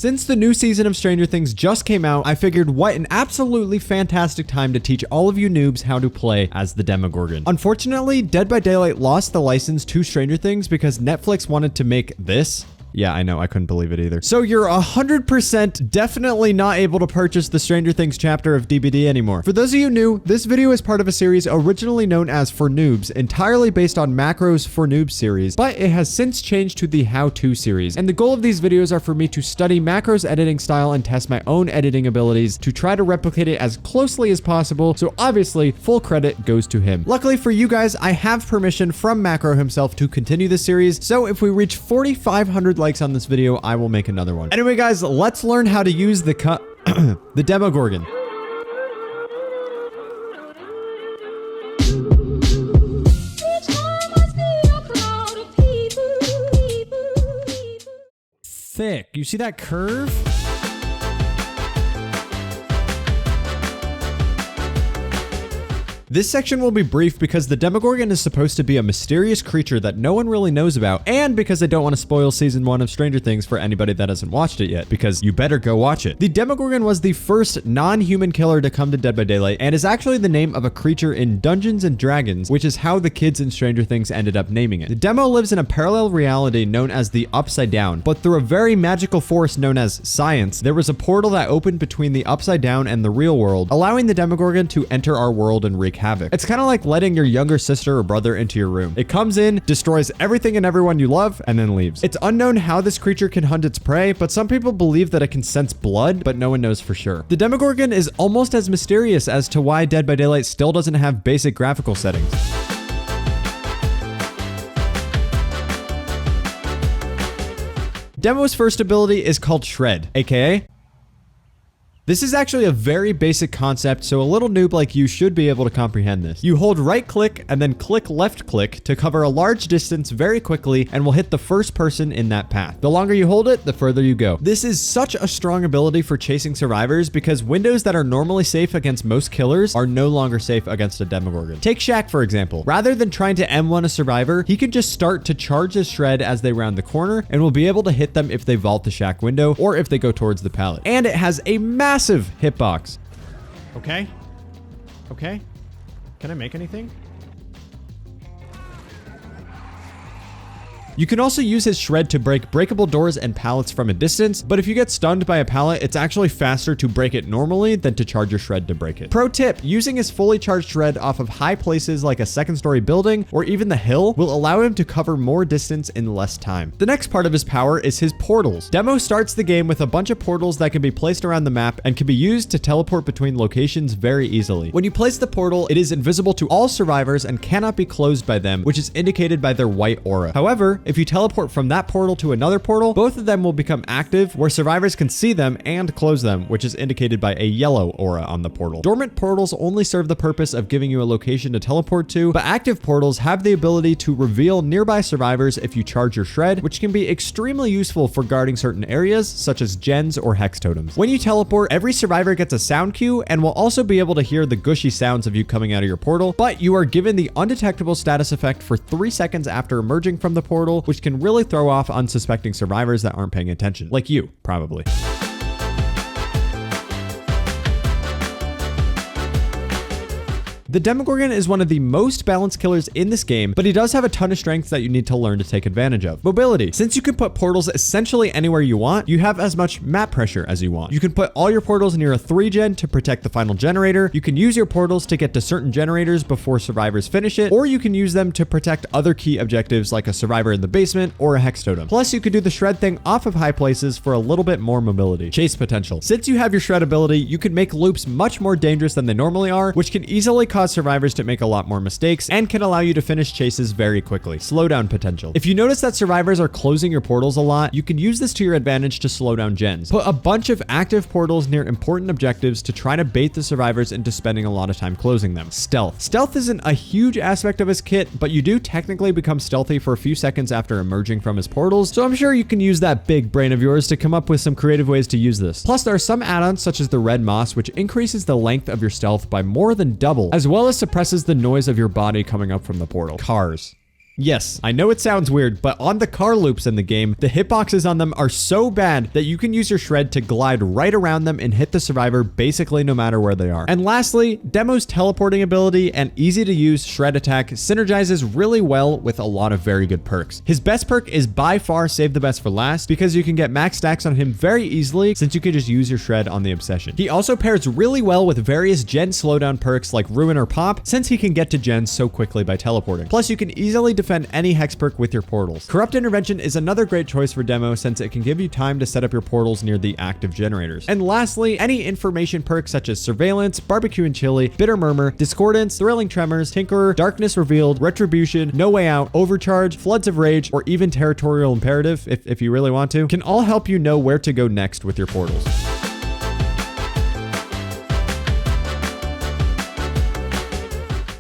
Since the new season of Stranger Things just came out, I figured what an absolutely fantastic time to teach all of you noobs how to play as the Demogorgon. Unfortunately, Dead by Daylight lost the license to Stranger Things because Netflix wanted to make this. Yeah, I know. I couldn't believe it either. So you're 100% definitely not able to purchase the Stranger Things chapter of DBD anymore. For those of you new, this video is part of a series originally known as For Noobs, entirely based on Macro's For Noobs series, but it has since changed to the How To series. And the goal of these videos are for me to study Macro's editing style and test my own editing abilities to try to replicate it as closely as possible. So obviously, full credit goes to him. Luckily for you guys, I have permission from Macro himself to continue this series. So if we reach 4,500 likes on this video, I will make another one. Anyway, guys, let's learn how to use the Demogorgon. Thick. You see that curve? This section will be brief because the Demogorgon is supposed to be a mysterious creature that no one really knows about, and because I don't want to spoil season 1 of Stranger Things for anybody that hasn't watched it yet, because you better go watch it. The Demogorgon was the first non-human killer to come to Dead by Daylight, and is actually the name of a creature in Dungeons and Dragons, which is how the kids in Stranger Things ended up naming it. The Demo lives in a parallel reality known as the Upside Down, but through a very magical force known as science, there was a portal that opened between the Upside Down and the real world, allowing the Demogorgon to enter our world and wreak havoc. It's kind of like letting your younger sister or brother into your room. It comes in, destroys everything and everyone you love, and then leaves. It's unknown how this creature can hunt its prey, but some people believe that it can sense blood, but no one knows for sure. The Demogorgon is almost as mysterious as to why Dead by Daylight still doesn't have basic graphical settings. Demo's first ability is called Shred, aka this is actually a very basic concept, so a little noob like you should be able to comprehend this. You hold right click and then click left click to cover a large distance very quickly and will hit the first person in that path. The longer you hold it, the further you go. This is such a strong ability for chasing survivors because windows that are normally safe against most killers are no longer safe against a Demogorgon. Take Shaq for example. Rather than trying to M1 a survivor, he can just start to charge his Shred as they round the corner and will be able to hit them if they vault the Shaq window or if they go towards the pallet. And it has a massive hitbox. Okay. Okay. Can I make anything? You can also use his Shred to break breakable doors and pallets from a distance, but if you get stunned by a pallet, it's actually faster to break it normally than to charge your Shred to break it. Pro tip, using his fully charged Shred off of high places like a second-story building or even the hill will allow him to cover more distance in less time. The next part of his power is his portals. Demo starts the game with a bunch of portals that can be placed around the map and can be used to teleport between locations very easily. When you place the portal, it is invisible to all survivors and cannot be closed by them, which is indicated by their white aura. However, if you teleport from that portal to another portal, both of them will become active where survivors can see them and close them, which is indicated by a yellow aura on the portal. Dormant portals only serve the purpose of giving you a location to teleport to, but active portals have the ability to reveal nearby survivors if you charge your Shred, which can be extremely useful for guarding certain areas such as gens or hex totems. When you teleport, every survivor gets a sound cue and will also be able to hear the gushy sounds of you coming out of your portal, but you are given the undetectable status effect for 3 seconds after emerging from the portal, which can really throw off unsuspecting survivors that aren't paying attention. Like you, probably. The Demogorgon is one of the most balanced killers in this game, but he does have a ton of strengths that you need to learn to take advantage of. Mobility. Since you can put portals essentially anywhere you want, you have as much map pressure as you want. You can put all your portals near a 3-gen to protect the final generator. You can use your portals to get to certain generators before survivors finish it, or you can use them to protect other key objectives like a survivor in the basement or a hex totem. Plus, you could do the Shred thing off of high places for a little bit more mobility. Chase potential. Since you have your Shred ability, you can make loops much more dangerous than they normally are, which can easily cause survivors to make a lot more mistakes and can allow you to finish chases very quickly. Slowdown potential. If you notice that survivors are closing your portals a lot, you can use this to your advantage to slow down gens. Put a bunch of active portals near important objectives to try to bait the survivors into spending a lot of time closing them. Stealth. Stealth isn't a huge aspect of his kit, but you do technically become stealthy for a few seconds after emerging from his portals, so I'm sure you can use that big brain of yours to come up with some creative ways to use this. Plus, there are some add-ons such as the red moss, which increases the length of your stealth by more than double, as well as suppresses the noise of your body coming up from the portal. Cars. Yes, I know it sounds weird, but on the car loops in the game, the hitboxes on them are so bad that you can use your shred to glide right around them and hit the survivor basically no matter where they are. And lastly, Demo's teleporting ability and easy to use shred attack synergizes really well with a lot of very good perks. His best perk is by far save the best for last because you can get max stacks on him very easily since you can just use your shred on the obsession. He also pairs really well with various gen slowdown perks like Ruin or Pop since he can get to gens so quickly by teleporting. Plus you can easily defend any hex perk with your portals. Corrupt Intervention is another great choice for Demo since it can give you time to set up your portals near the active generators. And lastly, any information perks such as Surveillance, Barbecue and Chili, Bitter Murmur, Discordance, Thrilling Tremors, Tinkerer, Darkness Revealed, Retribution, No Way Out, Overcharge, Floods of Rage, or even Territorial Imperative, if you really want to, can all help you know where to go next with your portals.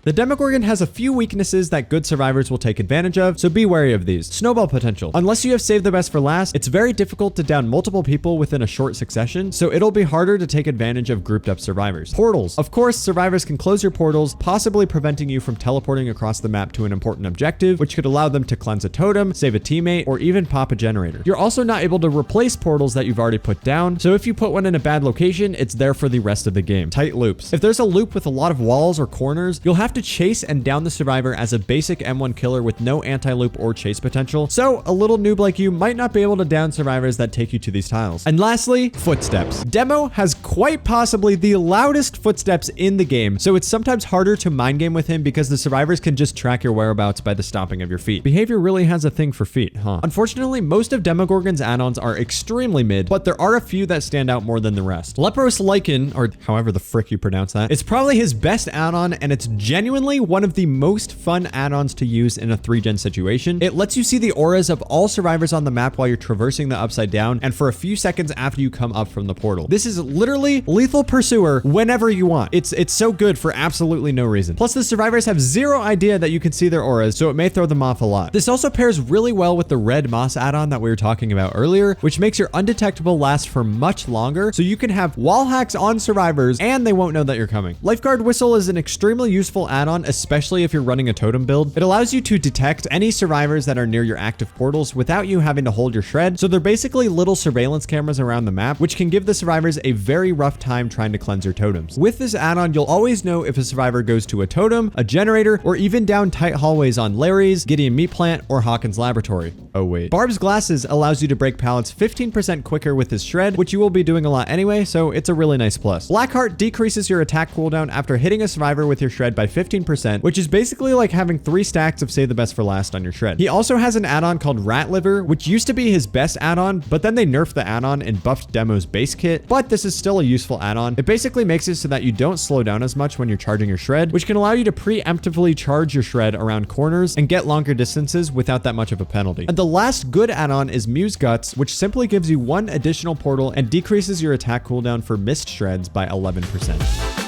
The Demogorgon has a few weaknesses that good survivors will take advantage of, so be wary of these. Snowball potential. Unless you have saved the best for last, it's very difficult to down multiple people within a short succession, so it'll be harder to take advantage of grouped up survivors. Portals. Of course, survivors can close your portals, possibly preventing you from teleporting across the map to an important objective, which could allow them to cleanse a totem, save a teammate, or even pop a generator. You're also not able to replace portals that you've already put down, so if you put one in a bad location, it's there for the rest of the game. Tight loops. If there's a loop with a lot of walls or corners, you'll have to chase and down the survivor as a basic M1 killer with no anti-loop or chase potential, so a little noob like you might not be able to down survivors that take you to these tiles. And lastly, footsteps. Demo has quite possibly the loudest footsteps in the game, so it's sometimes harder to mind game with him because the survivors can just track your whereabouts by the stomping of your feet. Behavior really has a thing for feet, huh? Unfortunately, most of Demogorgon's add-ons are extremely mid, but there are a few that stand out more than the rest. Lepros Lichen, or however the frick you pronounce that, is probably his best add-on, and it's genuinely one of the most fun add-ons to use in a 3-gen situation. It lets you see the auras of all survivors on the map while you're traversing the upside down and for a few seconds after you come up from the portal. This is literally Lethal Pursuer whenever you want. It's so good for absolutely no reason. Plus the survivors have zero idea that you can see their auras, so it may throw them off a lot. This also pairs really well with the Red Moss add-on that we were talking about earlier, which makes your undetectable last for much longer, so you can have wall hacks on survivors and they won't know that you're coming. Lifeguard Whistle is an extremely useful add-on, especially if you're running a totem build. It allows you to detect any survivors that are near your active portals without you having to hold your shred, so they're basically little surveillance cameras around the map, which can give the survivors a very rough time trying to cleanse your totems. With this add-on, you'll always know if a survivor goes to a totem, a generator, or even down tight hallways on Larry's, Gideon Meat Plant, or Hawkins Laboratory. Oh wait. Barb's Glasses allows you to break pallets 15% quicker with his shred, which you will be doing a lot anyway, so it's a really nice plus. Blackheart decreases your attack cooldown after hitting a survivor with your shred by 15%, which is basically like having 3 stacks of Save the Best for Last on your shred. He also has an add-on called Rat Liver, which used to be his best add-on, but then they nerfed the add-on and buffed Demo's base kit, but this is still a useful add-on. It basically makes it so that you don't slow down as much when you're charging your shred, which can allow you to preemptively charge your shred around corners and get longer distances without that much of a penalty. And the last good add-on is Muse Guts, which simply gives you 1 additional portal and decreases your attack cooldown for missed shreds by 11%.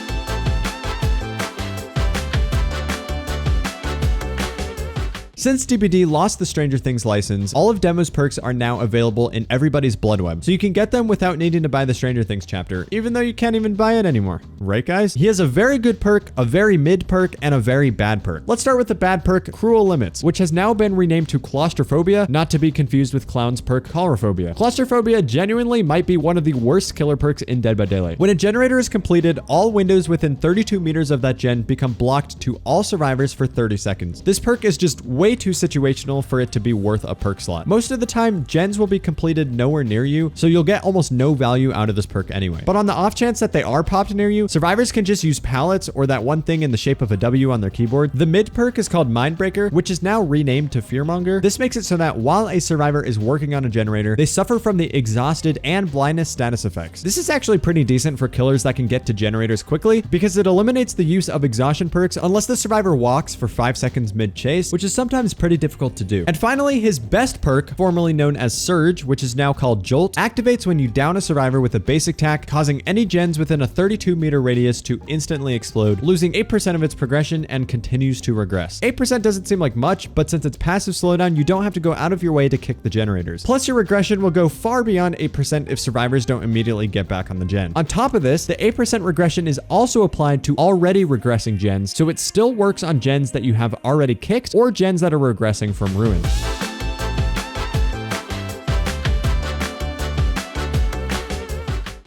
Since DBD lost the Stranger Things license, all of Demo's perks are now available in everybody's blood web, so you can get them without needing to buy the Stranger Things chapter, even though you can't even buy it anymore. Right, guys? He has a very good perk, a very mid perk, and a very bad perk. Let's start with the bad perk, Cruel Limits, which has now been renamed to Claustrophobia, not to be confused with Clown's perk, Coulrophobia. Claustrophobia genuinely might be one of the worst killer perks in Dead by Daylight. When a generator is completed, all windows within 32 meters of that gen become blocked to all survivors for 30 seconds. This perk is just way too situational for it to be worth a perk slot. Most of the time, gens will be completed nowhere near you, so you'll get almost no value out of this perk anyway. But on the off chance that they are popped near you, survivors can just use pallets or that one thing in the shape of a W on their keyboard. The mid perk is called Mindbreaker, which is now renamed to Fearmonger. This makes it so that while a survivor is working on a generator, they suffer from the exhausted and blindness status effects. This is actually pretty decent for killers that can get to generators quickly because it eliminates the use of exhaustion perks unless the survivor walks for 5 seconds mid-chase, which is sometimes pretty difficult to do. And finally, his best perk, formerly known as Surge, which is now called Jolt, activates when you down a survivor with a basic attack, causing any gens within a 32-meter radius to instantly explode, losing 8% of its progression and continues to regress. 8% doesn't seem like much, but since it's passive slowdown, you don't have to go out of your way to kick the generators. Plus, your regression will go far beyond 8% if survivors don't immediately get back on the gen. On top of this, the 8% regression is also applied to already regressing gens, so it still works on gens that you have already kicked or gens that that are regressing from ruin.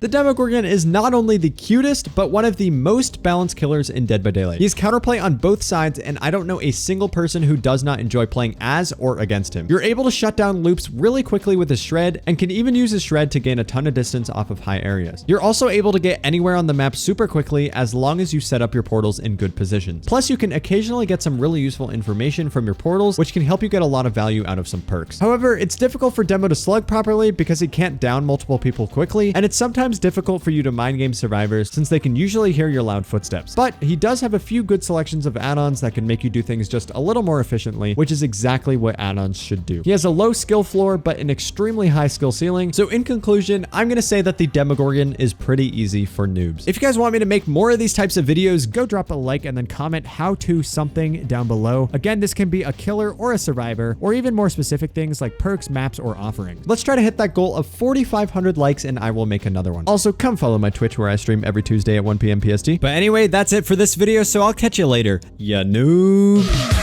The Demogorgon is not only the cutest, but one of the most balanced killers in Dead by Daylight. He has counterplay on both sides, and I don't know a single person who does not enjoy playing as or against him. You're able to shut down loops really quickly with his shred, and can even use his shred to gain a ton of distance off of high areas. You're also able to get anywhere on the map super quickly as long as you set up your portals in good positions. Plus, you can occasionally get some really useful information from your portals, which can help you get a lot of value out of some perks. However, it's difficult for Demo to slug properly because he can't down multiple people quickly, and it's sometimes difficult for you to mind game survivors since they can usually hear your loud footsteps. But he does have a few good selections of add-ons that can make you do things just a little more efficiently, which is exactly what add-ons should do. He has a low skill floor, but an extremely high skill ceiling. So in conclusion, I'm going to say that the Demogorgon is pretty easy for noobs. If you guys want me to make more of these types of videos, go drop a like and then comment how to something down below. Again, this can be a killer or a survivor, or even more specific things like perks, maps, or offerings. Let's try to hit that goal of 4,500 likes and I will make another one. Also, come follow my Twitch where I stream every Tuesday at 1 p.m. PST. But anyway, that's it for this video, so I'll catch you later, ya noob.